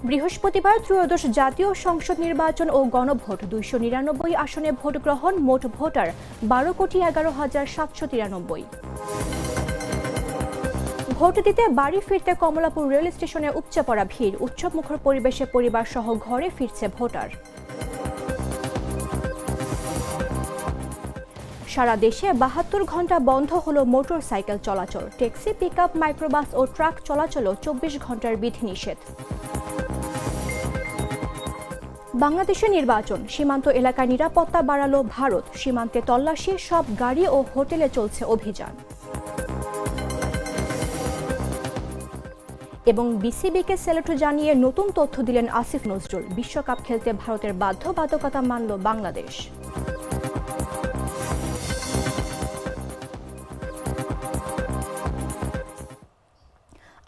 বৃহস্পতিবার ত্রয়োদশ জাতীয় সংসদ নির্বাচন ও গণভোট 299 আসনে ভোট গ্রহণ, মোট ভোটার 12,11,793। ভোট দিতে বাড়ি ফিরতে কমলাপুর রেল স্টেশনে উপচে পড়া ভিড়, উৎসবমুখর পরিবেশে পরিবার সহ ঘরে ফিরছে ভোটার। সারা দেশে 72 ঘন্টা বন্ধ হলো মোটর সাইকেল চলাচল, ট্যাক্সি, পিকআপ, মাইক্রোবাস ও ট্রাক চলাচলও 24 ঘন্টার বিধিনিষেধ। বাংলাদেশের নির্বাচন, সীমান্ত এলাকায় নিরাপত্তা বাড়ালো ভারত, সীমান্তে তল্লাশি, সব গাড়ি ও হোটেলে চলছে অভিযান। এবং বিসিবিকে স্যালুট জানিয়ে নতুন তথ্য দিলেন আসিফ নজরুল, বিশ্বকাপ খেলতে ভারতের বাধ্যবাধকতা মানল বাংলাদেশ।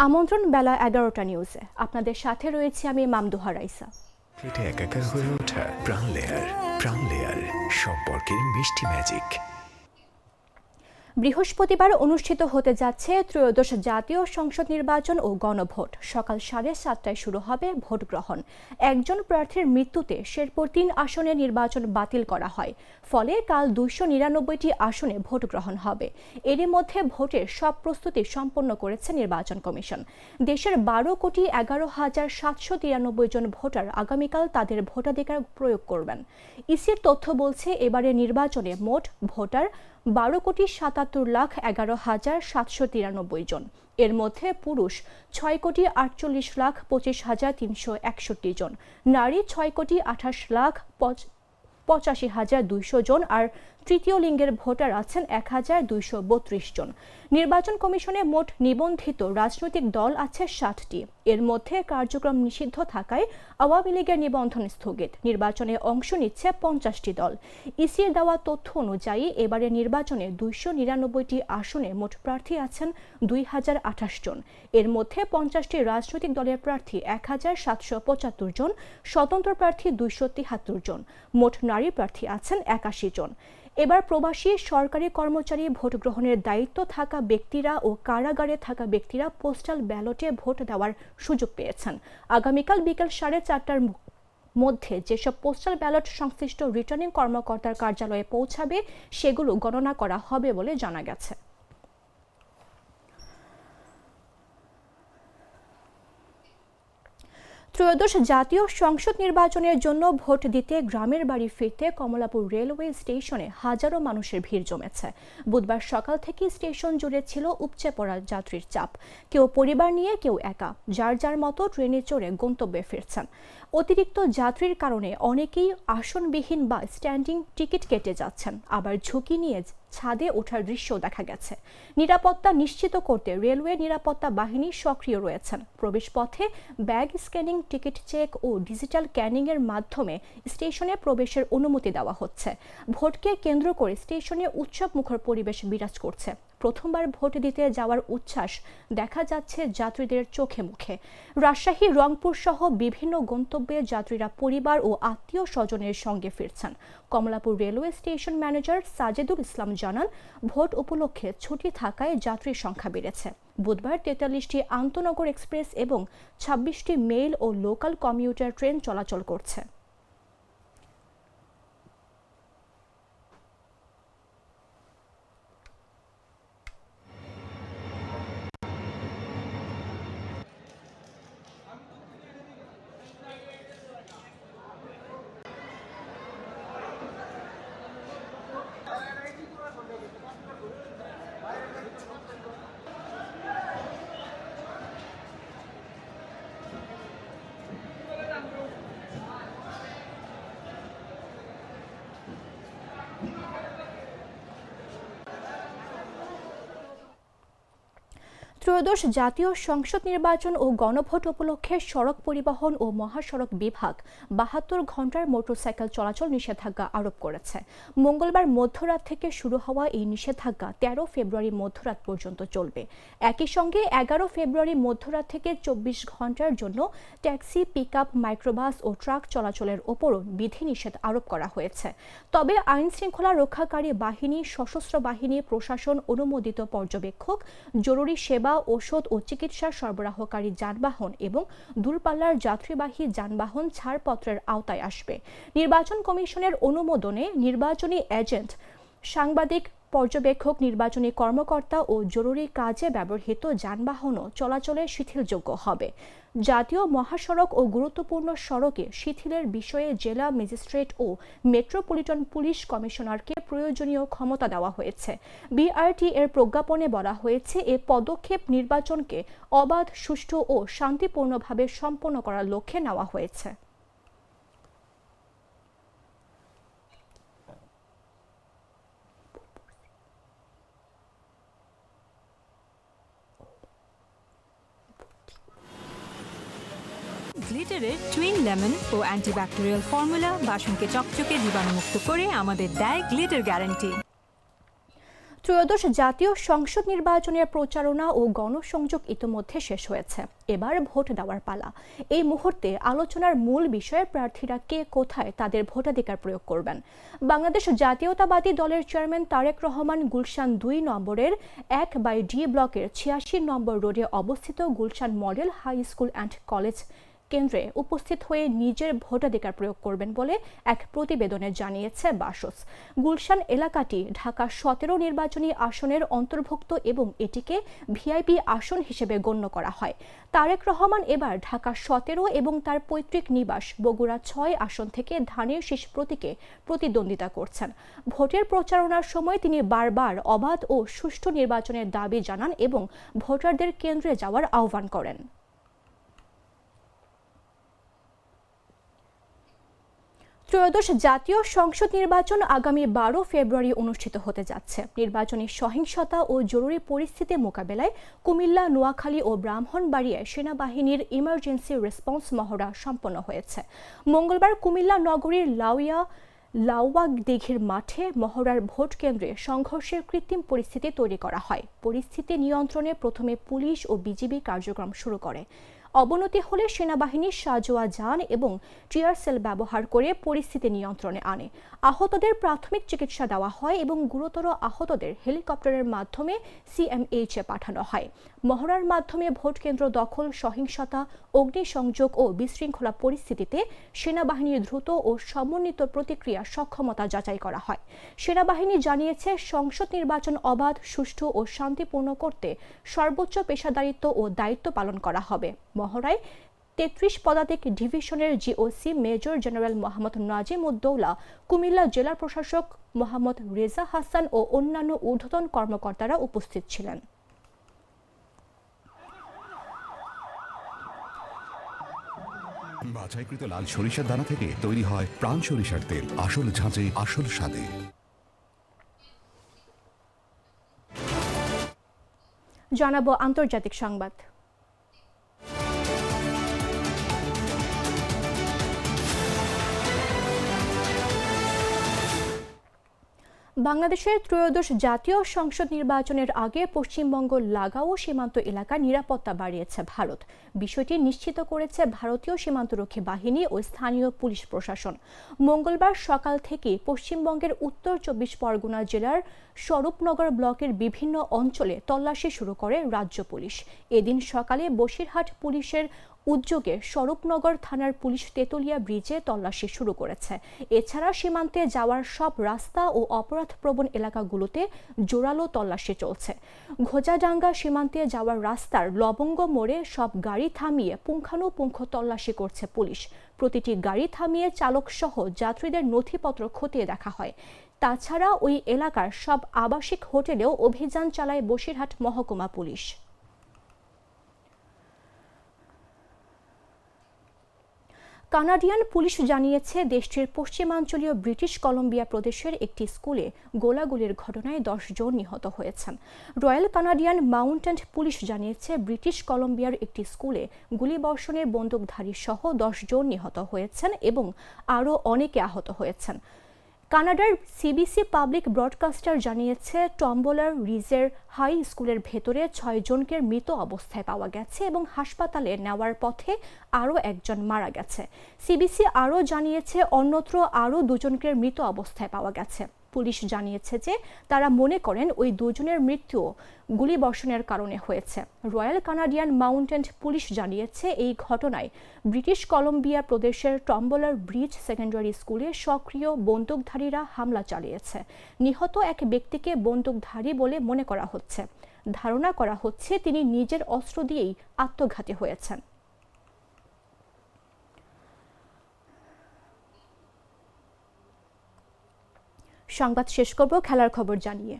আমন্ত্রণ বেলা 11টা নিউজে, আপনাদের সাথে রয়েছে আমি মামদুহা রাইসা। প্লেটে একাকার হয়ে ওঠা প্রাণ লেয়ার সম্পর্কের মিষ্টি ম্যাজিক। বৃহস্পতিবার অনুষ্ঠিত হতে যাচ্ছে ত্রয়োদশ জাতীয় সংসদ নির্বাচন ও গণভোট। সকাল 7:30টায় শুরু হবে ভোট গ্রহণ। একজন প্রার্থীর মৃত্যুতে শেরপুর 3 আসনে নির্বাচন বাতিল করা হয়, ফলে কাল 299টি আসনে ভোট গ্রহণ হবে। এরই মধ্যে ভোটের সব প্রস্তুতি সম্পন্ন করেছে নির্বাচন কমিশন। দেশের 12,11,793 জন ভোটার আগামীকাল তাদের ভোটাধিকার প্রয়োগ করবেন। ইসির তথ্য বলছে, এবারে নির্বাচনে মোট ভোটার 12,77,11,793 জন। এর মধ্যে পুরুষ 6,48,25,361 জন, নারী 6,28,85,200 জন আর তৃতীয় লিঙ্গের ভোটার আছেন 1,232 জন। নির্বাচন কমিশনে মোট নিবন্ধিত রাজনৈতিক দল আছে 60টি। এর মধ্যে কার্যক্রম নিষিদ্ধ থাকায় আওয়ামী লীগের নিবন্ধন স্থগিত। নির্বাচনে অংশ নিচ্ছে 50টি দল। ইসির দেওয়া তথ্য অনুযায়ী এবারে নির্বাচনে 299টি আসনে মোট প্রার্থী আছেন 2,028 জন। এর মধ্যে 50টি রাজনৈতিক দলের প্রার্থী 1,775 জন, স্বতন্ত্র প্রার্থী 273 জন, মোট নারী প্রার্থী আছেন 81 জন। এবার প্রবাসী সরকারি কর্মচারী, ভোট গ্রহণের দায়িত্ব থাকা ব্যক্তিরা ও কারাগারে থাকা ব্যক্তিরা পোস্টাল ব্যালটে ভোট দেওয়ার সুযোগ পেয়েছেন। আগামীকাল বিকেল 4:30টার মধ্যে যেসব পোস্টাল ব্যালট সংশ্লিষ্ট রিটার্নিং কর্মকর্তার কার্যালয়ে পৌঁছাবে সেগুলো গণনা করা হবে বলে জানা গেছে। ত্রয়োদশ জাতীয় সংসদ নির্বাচনের জন্য ভোট দিতে গ্রামের বাড়ি ফিরতে কমলাপুর রেলওয়ে স্টেশনে হাজারো মানুষের ভিড় জমেছে। বুধবার সকাল থেকে স্টেশন জুড়ে ছিল উপচে পড়া যাত্রীর চাপ। কেউ পরিবার নিয়ে, কেউ একা, যার যার মতো ট্রেনে চড়ে গন্তব্যে ফিরছেন। অতিরিক্ত যাত্রীর কারণে অনেকেই আসনবিহীন বা স্ট্যান্ডিং টিকিট কেটে যাচ্ছেন, আবার ঝুঁকি নিয়ে ছাদে ওঠার দৃশ্য দেখা গেছে। নিরাপত্তা নিশ্চিত করতে রেলওয়ে নিরাপত্তা বাহিনী সক্রিয় রয়েছেন। প্রবেশপথে ব্যাগ স্ক্যানিং, টিকিট চেক ও ডিজিটাল ক্যানিংয়ের মাধ্যমে স্টেশনে প্রবেশের অনুমতি দেওয়া হচ্ছে। ভোটকে কেন্দ্র করে স্টেশনে উৎসবমুখর পরিবেশ বিরাজ করছে। প্রথমবার ভোট দিতে যাওয়ার উচ্ছ্বাস দেখা যাচ্ছে যাত্রীদের চোখে মুখে। রাজশাহী, রংপুর সহ বিভিন্ন গন্তব্যে যাত্রীরা পরিবার ও আত্মীয় স্বজনের সঙ্গে ফিরছেন। Kamalapur railway station manager Sajedul Islam জানান, ভোট উপলক্ষে ছুটি থাকায় যাত্রীর সংখ্যা বেড়েছে। বুধবার 43টি আন্তনগর এক্সপ্রেস এবং 26টি মেইল ও লোকাল কমিউটার ট্রেন চলাচল করছে। ত্রয়োদশ জাতীয় সংসদ নির্বাচন ও গণভোট উপলক্ষে সড়ক পরিবহন ও মহাসড়ক বিভাগ 72 ঘন্টার মোটরসাইকেল চলাচল নিষেধাজ্ঞা আরোপ করেছে। মঙ্গলবার মধ্যরাত থেকে শুরু হওয়া এই নিষেধাজ্ঞা 13 ফেব্রুয়ারি মধ্যরাত পর্যন্ত চলবে। একই সঙ্গে 11 ফেব্রুয়ারি মধ্যরাত থেকে 24 ঘন্টার জন্য ট্যাক্সি, পিকআপ, মাইক্রোবাস ও ট্রাক চলাচলের ওপরও বিধিনিষেধ আরোপ করা হয়েছে। তবে আইন শৃঙ্খলা রক্ষাকারী বাহিনী, সশস্ত্র বাহিনী, প্রশাসন, অনুমোদিত পর্যবেক্ষক, জরুরি সেবা ওষুধ ও চিকিৎসা সরবরাহকারী যানবাহন এবং দূরপাল্লার যাত্রীবাহী যানবাহন ছাড়পত্রের আওতায় আসবে। নির্বাচন কমিশনের অনুমোদনে নির্বাচনী এজেন্ট, সাংবাদিক, পর্যবেক্ষক, নির্বাচনী কর্মকর্তা ও জরুরি কাজে ব্যবহৃত যানবাহনও চলাচলে শিথিলযোগ্য হবে। জাতীয় মহাসড়ক ও গুরুত্বপূর্ণ সড়কে শিথিলের বিষয়ে জেলা ম্যাজিস্ট্রেট ও মেট্রোপলিটন পুলিশ কমিশনারকে প্রয়োজনীয় ক্ষমতা দেওয়া হয়েছে। বিআরটি এর প্রজ্ঞাপনে বলা হয়েছে, এ পদক্ষেপ নির্বাচনকে অবাধ, সুষ্ঠু ও শান্তিপূর্ণভাবে সম্পন্ন করার লক্ষ্যে নেওয়া হয়েছে। গ্লিটারের টুইন লেমন ও অ্যান্টিব্যাকটেরিয়াল ফর্মুলা বাসনকে চকচকে জীবাণুমুক্ত করে আমাদের দেয় গ্লিটার গ্যারান্টি। ত্রয়োদশ জাতীয় সংসদ নির্বাচনের প্রচারণা ও গণসংযোগ ইতোমধ্যে শেষ হয়েছে। এবার ভোট দেওয়ার পালা। এই মুহূর্তে আলোচনার মূল বিষয়ে প্রার্থীরা কে কোথায় তাদের ভোটাধিকার প্রয়োগ করবেন। বাংলাদেশ জাতীয়তাবাদী দলের চেয়ারম্যান তারেক রহমান গুলশান 2 নম্বরের 1/D ব্লকের 86 নম্বর রোডে অবস্থিত Gulshan model high school and college কেন্দ্রে উপস্থিত হয়ে নিজের ভোটাধিকার প্রয়োগ করবেন বলে এক প্রতিবেদনে জানিয়েছে বাসস। গুলশান এলাকাটি ঢাকা 17 নির্বাচনী আসনের অন্তর্ভুক্ত এবং এটিকে ভিআইপি আসন হিসেবে গণ্য করা হয়। তারেক রহমান এবার ঢাকা 17 এবং তার পৈতৃক নিবাস বগুড়া 6 আসন থেকে ধানের শীষ প্রতীকে প্রতিদ্বন্দ্বিতা করছেন। ভোটের প্রচারণার সময় তিনি বারবার অবাধ ও সুষ্ঠু নির্বাচনের দাবি জানান এবং ভোটারদের কেন্দ্রে যাওয়ার আহ্বান করেন। ত্রয়োদশ জাতীয় সংসদ নির্বাচন আগামী 12 ফেব্রুয়ারি অনুষ্ঠিত হতে যাচ্ছে। নির্বাচনী সহিংসতা ও জরুরি পরিস্থিতি মোকাবেলায় কুমিল্লা, নোয়াখালী ও ব্রাহ্মণবাড়িয়ায় সেনাবাহিনীর ইমার্জেন্সি রেসপন্স মহড়া সম্পন্ন হয়েছে। মঙ্গলবার কুমিল্লা নগরীর লাউয়া দিঘির মাঠে মহড়ার ভোট কেন্দ্রে সংঘর্ষের কৃত্রিম পরিস্থিতি তৈরি করা হয়। পরিস্থিতি নিয়ন্ত্রণে প্রথমে পুলিশ ও বিজিবি কার্যক্রম শুরু করে। অবনতি হলে সেনাবাহিনী সাজোয়া যান এবং টিয়ার সেল ব্যবহার করে পরিস্থিতি নিয়ন্ত্রণে আনে। আহতদের প্রাথমিক চিকিৎসা দেওয়া হয় এবং গুরুতর আহতদের হেলিকপ্টারের মাধ্যমে সিএমএইচে পাঠানো হয়। মহড়ার মাধ্যমে ভোট কেন্দ্র দখল, সহিংসতা, অগ্নিসংযোগ ও বিশৃঙ্খলা পরিস্থিতিতে সেনাবাহিনীর দ্রুত ও সমন্বিত প্রতিক্রিয়া সক্ষমতা যাচাই করা হয়। সেনাবাহিনী জানিয়েছে, সংসদ নির্বাচন অবাধ, সুষ্ঠু ও শান্তিপূর্ণ করতে সর্বোচ্চ পেশাদারিত্ব ও দায়িত্ব পালন করা হবে। মহড়ায় 33 পদাতিক ডিভিশনের GOC major general Mohammad Nazim Uddaula, Comilla জেলা প্রশাসক মোহাম্মদ রেজা হাসান ও অন্যান্য ঊর্ধ্বতন কর্মকর্তারা উপস্থিত ছিলেন। বাছাইকৃত লাল সরিষার দানা থেকে তৈরি হয় প্রাণ সরিষার তেল, আসল ঝাঁঝে, আসল স্বাদে। জানাবো আন্তর্জাতিক সংবাদ। বাংলাদেশের ত্রয়োদশ জাতীয় সংসদ নির্বাচনের আগে পশ্চিমবঙ্গ লাগাও সীমান্ত এলাকার নিরাপত্তা বাড়িয়েছে ভারত। বিষয়টি নিশ্চিত করেছে ভারতীয় সীমান্তরক্ষী বাহিনী ও স্থানীয় পুলিশ প্রশাসন। মঙ্গলবার সকাল থেকে পশ্চিমবঙ্গের উত্তর 24 পরগনা জেলার স্বরূপনগর ব্লকের বিভিন্ন অঞ্চলে তল্লাশি শুরু করে রাজ্য পুলিশ। এদিন সকালে বসিরহাট পুলিশের উদ্যোগে স্বরূপনগর থানার পুলিশ তেতুলিয়া ব্রিজে তল্লাশি শুরু করেছে। এছাড়া সীমান্তে যাওয়ার সব রাস্তা ও অপরাধপ্রবণ এলাকাগুলোতে জোরালো তল্লাশি চলছে। ঘোজাডাঙ্গা সীমান্তে যাওয়ার রাস্তার লবঙ্গ মোড়ে সব গাড়ি থামিয়ে পুঙ্খানুপুঙ্খ তল্লাশি করছে পুলিশ। প্রতিটি গাড়ি থামিয়ে চালকসহ যাত্রীদের নথিপত্র খতিয়ে দেখা হয়। তাছাড়া ওই এলাকার সব আবাসিক হোটেলেও অভিযান চালায় বসিরহাট মহকুমা পুলিশ। কানাডিয়ান পুলিশ জানিয়েছে, দেশটির পশ্চিমাঞ্চলীয় ব্রিটিশ কলম্বিয়া প্রদেশের একটি স্কুলে গোলাগুলির ঘটনায় 10 জন নিহত হয়েছেন। রয়্যাল কানাডিয়ান মাউন্টেড পুলিশ জানিয়েছে, ব্রিটিশ কলম্বিয়ার একটি স্কুলে গুলিবর্ষণে বন্দুকধারী সহ 10 জন নিহত হয়েছেন এবং আরও অনেকে আহত হয়েছেন। কানাডার সিবিসি পাবলিক ব্রডকাস্টার জানিয়েছে, টম্বলার রিজের হাই স্কুলের ভেতরে 6 জনকে মৃত অবস্থায় পাওয়া গেছে এবং হাসপাতালে নেওয়ার পথে আরও একজন মারা গেছে। সিবিসি আরও জানিয়েছে, অন্যত্র আরও 2 জনকে মৃত অবস্থায় পাওয়া গেছে। পুলিশ জানিয়েছে যে তারা মনে করেন ওই দুজনের মৃত্যু গুলিবর্ষণের কারণে হয়েছে। রয়্যাল কানাডিয়ান মাউন্টেন পুলিশ জানিয়েছে এই ঘটনায় ব্রিটিশ কলম্বিয়া প্রদেশের টম্বলার ব্রিজ সেকেন্ডারি স্কুলে সক্রিয় বন্দুকধারীরা হামলা চালিয়েছে। নিহত এক ব্যক্তিকে বন্দুকধারী বলে মনে করা হচ্ছে। ধারণা করা হচ্ছে তিনি নিজের অস্ত্র দিয়েই আত্মঘাতী হয়েছেন। সংবাদ শেষ করব খেলার খবর জানিয়ে।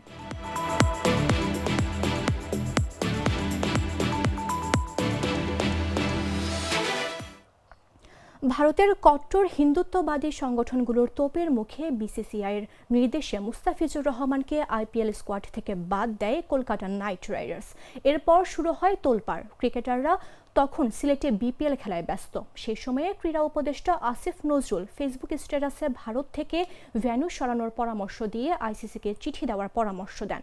ভারতের কট্টর হিন্দুত্ববাদী সংগঠনগুলোর তোপের মুখে বিসিসিআইয়ের নির্দেশে মুস্তাফিজুর রহমানকে আইপিএল স্কোয়াড থেকে বাদ দেয় কলকাতা নাইট রাইডার্স। এরপর শুরু হয় তোলপাড়। ক্রিকেটাররা তখন সিলেটে বিপিএল খেলায় ব্যস্ত। সেই সময়ে ক্রীড়া উপদেষ্টা আসিফ নজরুল ফেসবুক স্ট্যাটাসে ভারত থেকে ভেন্যু সরানোর পরামর্শ দিয়ে আইসিসিকে চিঠি দেওয়ার পরামর্শ দেন।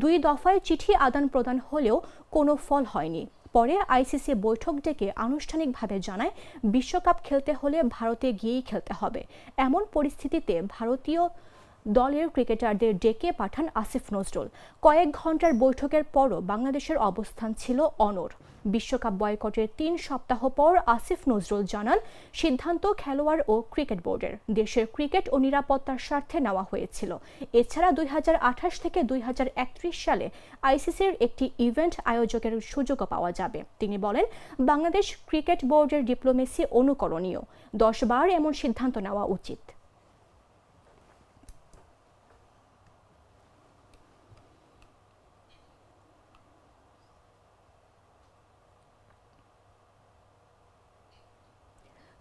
2 দফায় চিঠি আদান প্রদান হলেও কোনো ফল হয়নি। পরে আইসিসি বৈঠক ডেকে আনুষ্ঠানিকভাবে জানায় বিশ্বকাপ খেলতে হলে ভারতে গিয়েই খেলতে হবে। এমন পরিস্থিতিতে ভারতীয় দলের ক্রিকেটারদের ডেকে পাঠান আসিফ নজরুল। কয়েক ঘন্টার বৈঠকের পরও বাংলাদেশের অবস্থান ছিল অনড়। বিশ্বকাপ বয়কটের 3 সপ্তাহ পর আসিফ নজরুল জানান, সিদ্ধান্ত খেলোয়াড় ও ক্রিকেট বোর্ডের। দেশের ক্রিকেট ও নিরাপত্তার স্বার্থে নেওয়া হয়েছিল। এছাড়া 2028 থেকে 2031 সালে আইসিসির একটি ইভেন্ট আয়োজকের সুযোগও পাওয়া যাবে। তিনি বলেন, বাংলাদেশ ক্রিকেট বোর্ডের ডিপ্লোমেসি অনুকরণীয়। 10 বার এমন সিদ্ধান্ত নেওয়া উচিত।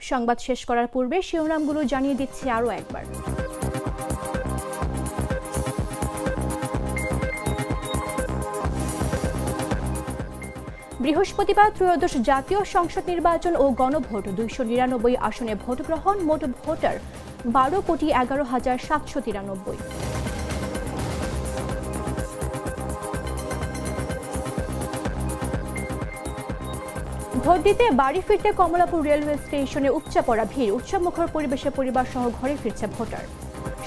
সংবাদ শেষ করার পূর্বে শিরোনামগুলো জানিয়ে দিচ্ছি আরও একবার। বৃহস্পতিবার ত্রয়োদশ জাতীয় সংসদ নির্বাচন ও গণভোট। 299 আসনে ভোট গ্রহণ। মোট ভোটার 12,11,793। ভোট দিতে বাড়ি ফিরতে কমলাপুর রেলওয়ে স্টেশনে উপচে পড়া ভিড়। উৎসবমুখর পরিবেশে পরিবার সহ ঘরে ফিরছে ভোটার।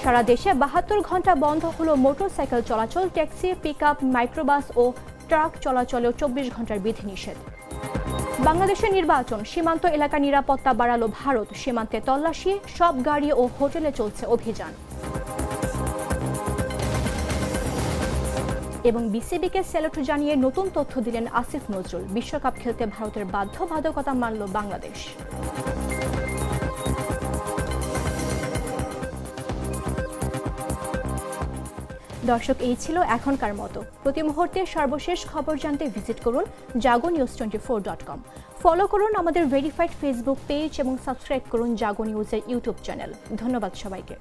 সারা দেশে 72 ঘন্টা বন্ধ হলো মোটরসাইকেল চলাচল। ট্যাক্সি, পিকআপ, মাইক্রোবাস ও ট্রাক চলাচলেও 24 ঘন্টার বিধিনিষেধ। বাংলাদেশের নির্বাচন। সীমান্ত এলাকা নিরাপত্তা বাড়ালো ভারত। সীমান্তে তল্লাশি। সব গাড়ি ও হোটেলে চলছে অভিযান। এবং বিসিবিকে স্যালুট জানিয়ে নতুন তথ্য দিলেন আসিফ নজরুল। বিশ্বকাপ খেলতে ভারতের বাধ্যবাধকতা মানল বাংলাদেশ। দর্শক, এই ছিল এখনকার মতো। প্রতি মুহূর্তে সর্বশেষ খবর জানতে ভিজিট করুন jagonews24.com। ফলো করুন আমাদের ভেরিফাইড ফেসবুক পেজ এবং সাবস্ক্রাইব করুন জাগো নিউজের ইউটিউব চ্যানেল। ধন্যবাদ সবাইকে।